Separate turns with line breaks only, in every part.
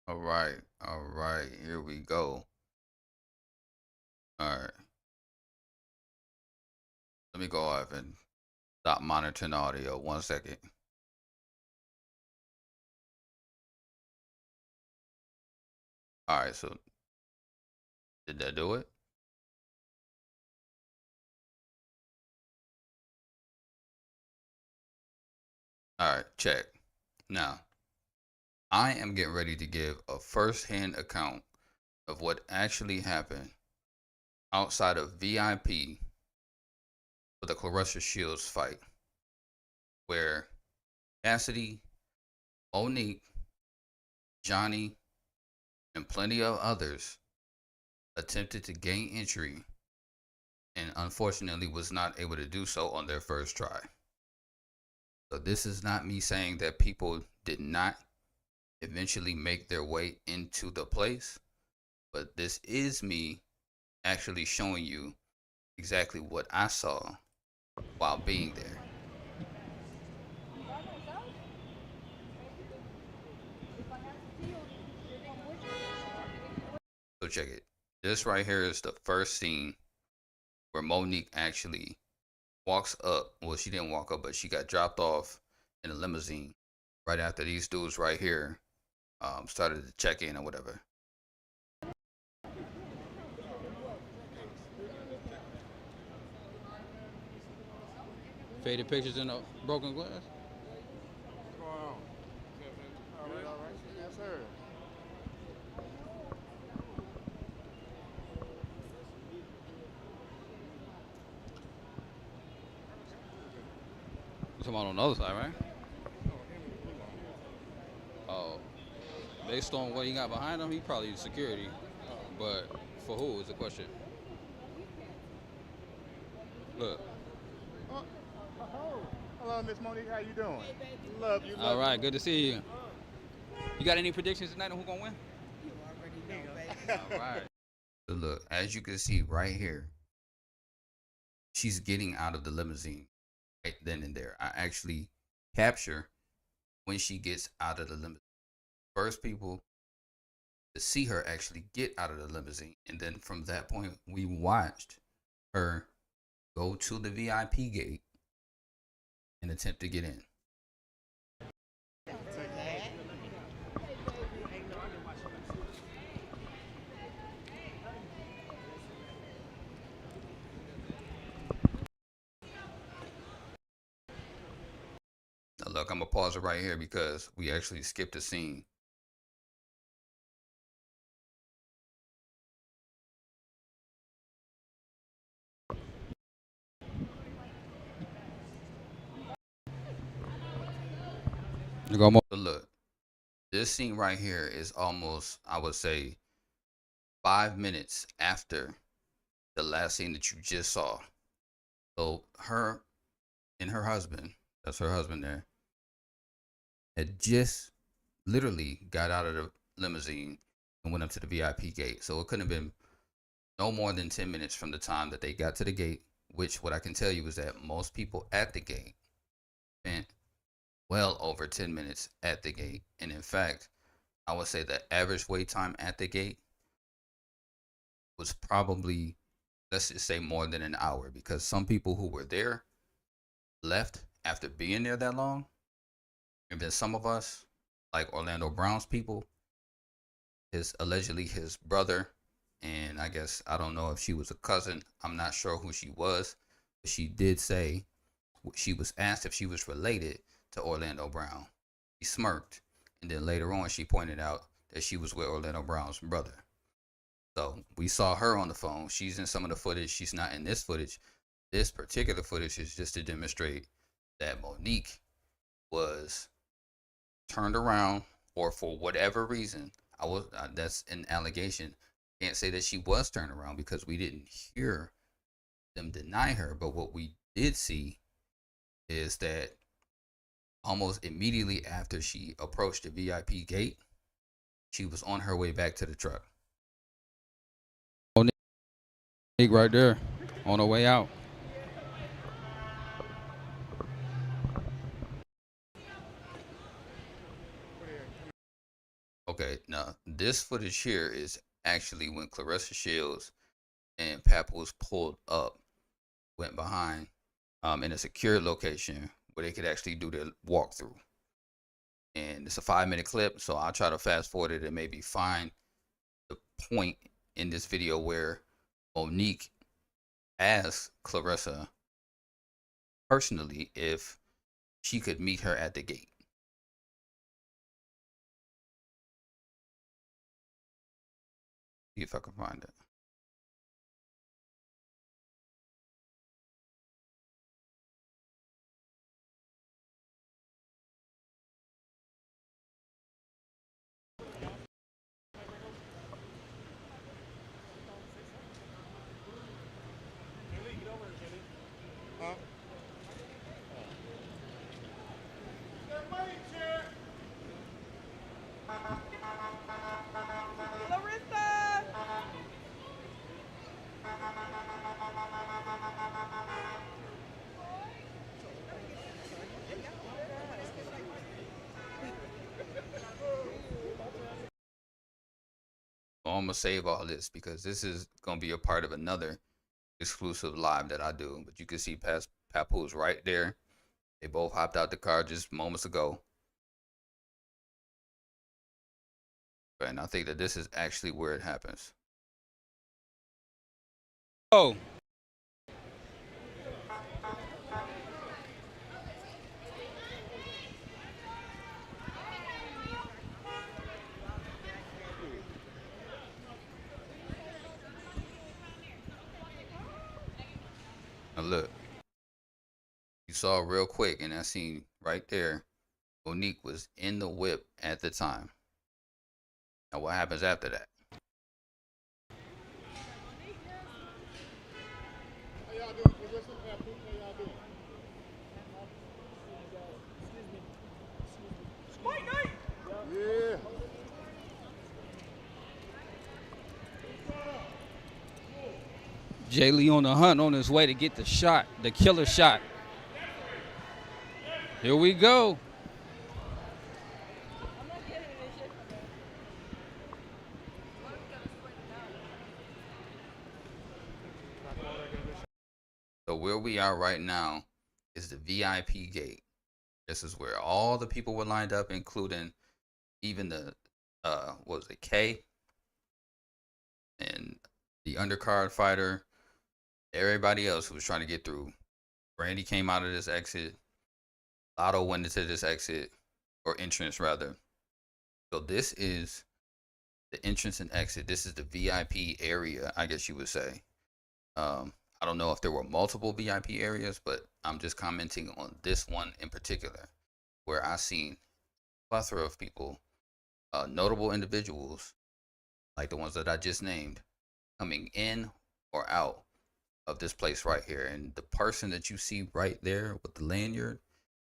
All right, here we go. All right, let me go off and stop monitoring audio. 1 second. All right, so did that do it? All right, check. Now, I am getting ready to give a first-hand account of what actually happened outside of VIP for the Claressa Shields fight, where Cassidy, Monique, Johnny, and plenty of others attempted to gain entry and unfortunately was not able to do so on their first try. So this is not me saying that people did not eventually make their way into the place, but this is me actually showing you exactly what I saw while being there. So check it. This right here is the first scene where Monique actually walks up. Well, she didn't walk up, but she got dropped off in a limousine right after these dudes right here started to check in or whatever.
Faded pictures in a broken glass.
What's going on? All right, all right. Yes, sir.
You talking about on the other side, right? Oh, based on what he got behind him, he probably security. But for who is the question? Look.
Oh, hello, Miss Monique. How you doing? Love you,
All
love
right, good to see you. You got any predictions tonight on who gonna win?
you.
All right.
So look, as you can see right here, she's getting out of the limousine right then and there. I actually capture when she gets out of the limousine. First people to see her actually get out of the limousine. And then from that point, we watched her go to the VIP gate and attempt to get in. Now look, I'm gonna pause it right here because we actually skipped a scene.
You go more.
So look, this scene right here is almost, I would say, 5 minutes after the last scene that you just saw. So her and her husband, that's her husband there, had just literally got out of the limousine and went up to the VIP gate. So it couldn't have been no more than 10 minutes from the time that they got to the gate, which what I can tell you is that most people at the gate spent well over 10 minutes at the gate. And in fact, I would say the average wait time at the gate was probably, let's just say, more than an hour because some people who were there left after being there that long. And then some of us, like Orlando Brown's people, his allegedly his brother, and I guess I don't know if she was a cousin. I'm not sure who she was, but she did say she was asked if she was related to Orlando Brown. She smirked, and then later on she pointed out that she was with Orlando Brown's brother. So we saw her on the phone. She's in some of the footage. She's not in this footage. This particular footage is just to demonstrate that Monique was turned around, or for whatever reason, I was that's an allegation. Can't say that she was turned around because we didn't hear them deny her. But what we did see is that almost immediately after she approached the VIP gate, she was on her way back to the truck.
Monique right there on her way out.
Okay, now this footage here is actually when Claressa Shields and Papoose pulled up, went behind, in a secure location where they could actually do their walkthrough. And it's a 5-minute clip, so I'll try to fast forward it and maybe find the point in this video where Monique asked Claressa personally if she could meet her at the gate. See if I can find it.
Huh?
Clarissa!
I'm gonna save all this because this is gonna be a part of another exclusive live that I do. But you can see past Papoose right there. They both hopped out the car just moments ago. And I think that this is actually where it happens.
Oh,
Now look, you saw real quick in that scene right there, Monique was in the whip at the time. Now what happens after that?
How y'all doing? Clarissa? How y'all doing? Yeah.
Jay Lee on the hunt on his way to get the shot, the killer shot. Here we go.
So where we are right now is the VIP gate. This is where all the people were lined up, including even the what was it, K and the undercard fighter, everybody else who was trying to get through. Brandy came out of this exit. Lotto went into this exit or entrance rather. So this is the entrance and exit. This is the VIP area, I guess you would say. I don't know if there were multiple VIP areas, but I'm just commenting on this one in particular, where I seen a plethora of people, notable individuals like the ones that I just named, coming in or out of this place right here. And the person that you see right there with the lanyard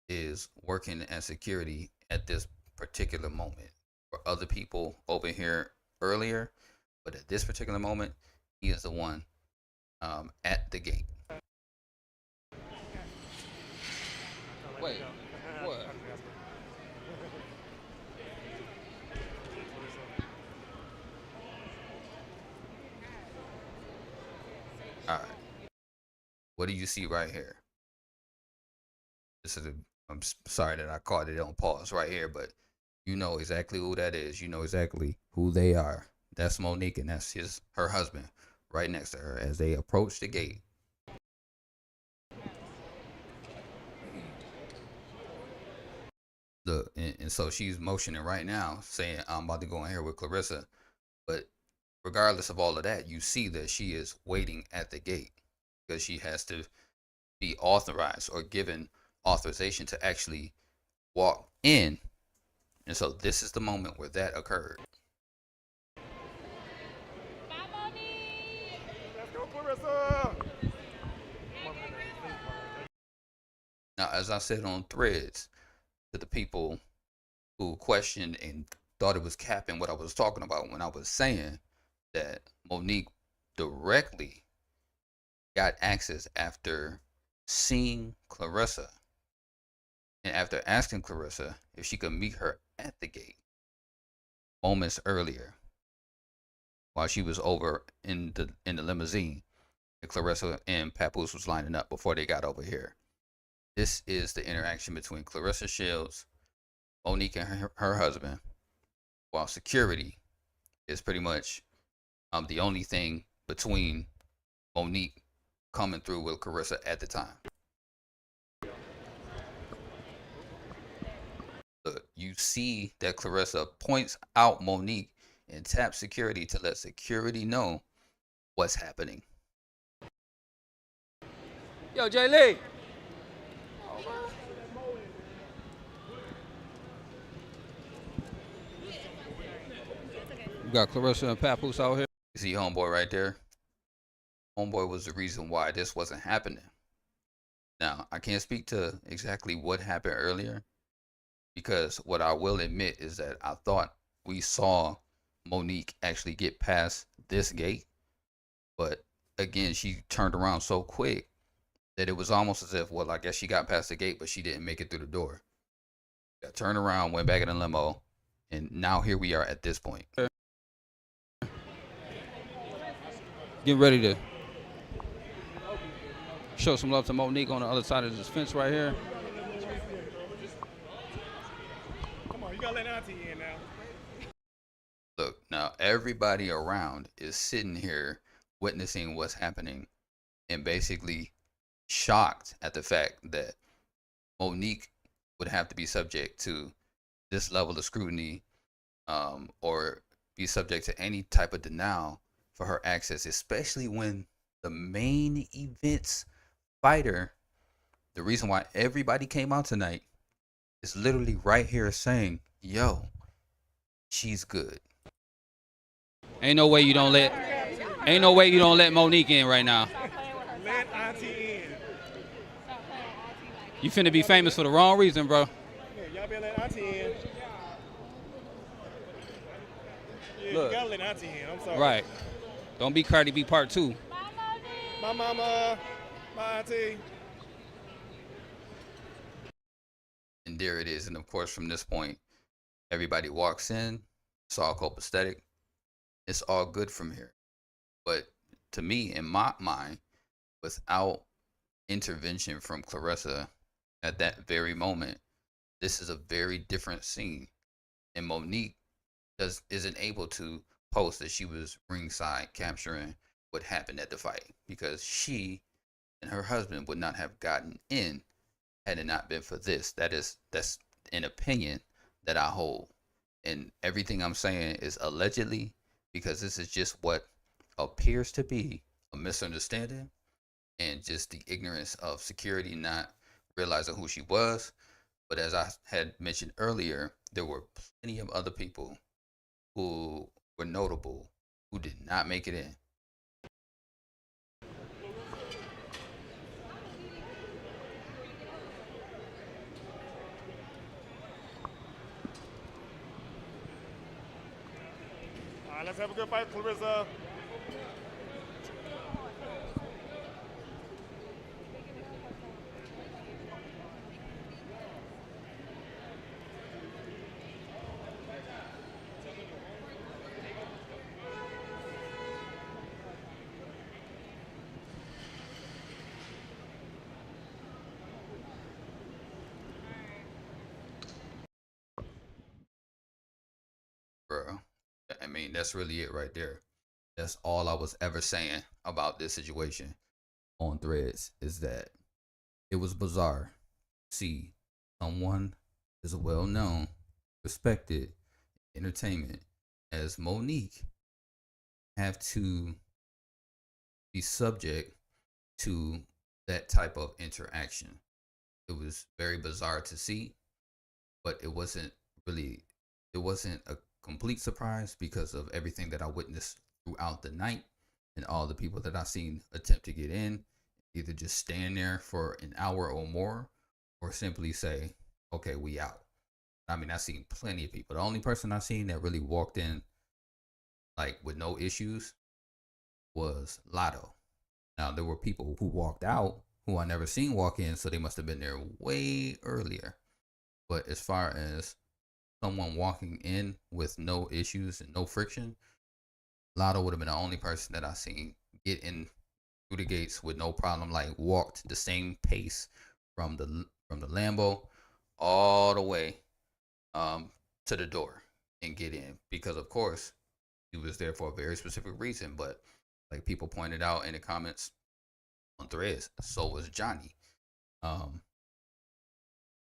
is working as security at this particular moment. For other people over here earlier, but at this particular moment, he is the one at the gate.
Wait, what?
All right, what do you see right here? This is a. Sorry that I caught it on pause right here, but you know exactly who that is. You know exactly who they are. That's Monique, and that's her husband right next to her as they approach the gate. Look, and so she's motioning right now, saying, "I'm about to go in here with Claressa." But regardless of all of that, you see that she is waiting at the gate because she has to be authorized or given authorization to actually walk in. And so this is the moment where that occurred.
Let's go, Clarissa.
Now, as I said on threads to the people who questioned and thought it was capping what I was talking about when I was saying that Monique directly got access after seeing Claressa and after asking Claressa if she could meet her at the gate. moments earlier while she was over in the limousine and Claressa and Papoose was lining up before they got over here. This is the interaction between Claressa Shields, Monique, and her husband, while security is pretty much the only thing between Monique coming through with Claressa at the time. Look, you see that Claressa points out Monique and taps security to let security know what's happening.
Yo, Jay Lee. You got Claressa and Papoose out here.
You see homeboy right there? Homeboy was the reason why this wasn't happening. Now, I can't speak to exactly what happened earlier because what I will admit is that I thought we saw Monique actually get past this gate, but again, she turned around so quick that it was almost as if, well, I guess she got past the gate, but she didn't make it through the door. Got turned around, went back in the limo, and now here we are at this point.
Getting ready to show some love to Monique on the other side of this fence right here.
Come on, you gotta let Auntie in now.
Look, now everybody around is sitting here witnessing what's happening and basically shocked at the fact that Monique would have to be subject to this level of scrutiny or be subject to any type of denial for her access, especially when the main events fighter, the reason why everybody came out tonight, is literally right here saying, yo, she's good.
Ain't no way you don't let Monique in right now.
Let Auntie in.
You finna be famous for the wrong reason, bro.
Yeah, y'all better let Auntie in. Yeah,
Look.
you gotta let Auntie in. I'm sorry.
Right. Don't be Cardi B part 2.
My mama, my auntie.
And there it is. And of course, from this point, everybody walks in. It's all copacetic. It's all good from here. But to me, in my mind, without intervention from Claressa at that very moment, this is a very different scene. And Monique isn't able to post that she was ringside capturing what happened at the fight because she and her husband would not have gotten in had it not been for this. That's an opinion that I hold. And everything I'm saying is allegedly because this is just what appears to be a misunderstanding and just the ignorance of security not realizing who she was. But as I had mentioned earlier, there were plenty of other people who were notable who did not make it in.
All right, let's have a good fight, Claressa.
Bro, I mean, that's really it right there. That's all I was ever saying about this situation on Threads is that it was bizarre to see someone as well known, respected in entertainment as Monique have to be subject to that type of interaction. It was very bizarre to see, but it wasn't a complete surprise because of everything that I witnessed throughout the night and all the people that I seen attempt to get in, either just stand there for an hour or more or simply say, okay, we out. I mean, I seen plenty of people. The only person I seen that really walked in like with no issues was Lotto. Now there were people who walked out who I never seen walk in, so they must have been there way earlier. But as far as someone walking in with no issues and no friction, Lotto would have been the only person that I seen get in through the gates with no problem. Like walked the same pace from the Lambo all the way um, to the door and get in because of course he was there for a very specific reason. But like people pointed out in the comments on threads, so was Johnny. Um,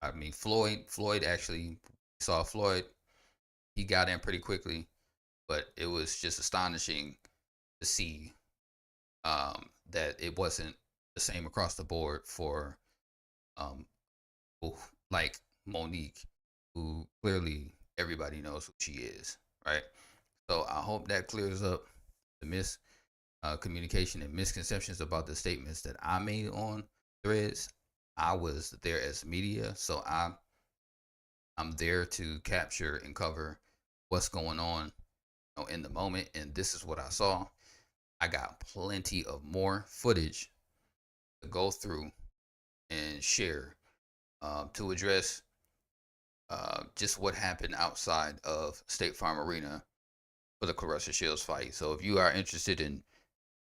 I mean Floyd actually saw Floyd. He got in pretty quickly, but it was just astonishing to see that it wasn't the same across the board for um, like Monique, who clearly everybody knows who she is, right? So I hope that clears up the communication and misconceptions about the statements that I made on threads. I was there as media, so I'm there to capture and cover what's going on, in the moment, and this is what I saw. I got plenty of more footage to go through and share to address just what happened outside of State Farm Arena for the Claressa Shields fight. So if you are interested in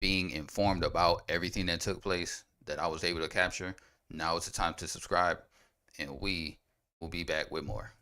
being informed about everything that took place that I was able to capture, now is the time to subscribe, and we will be back with more.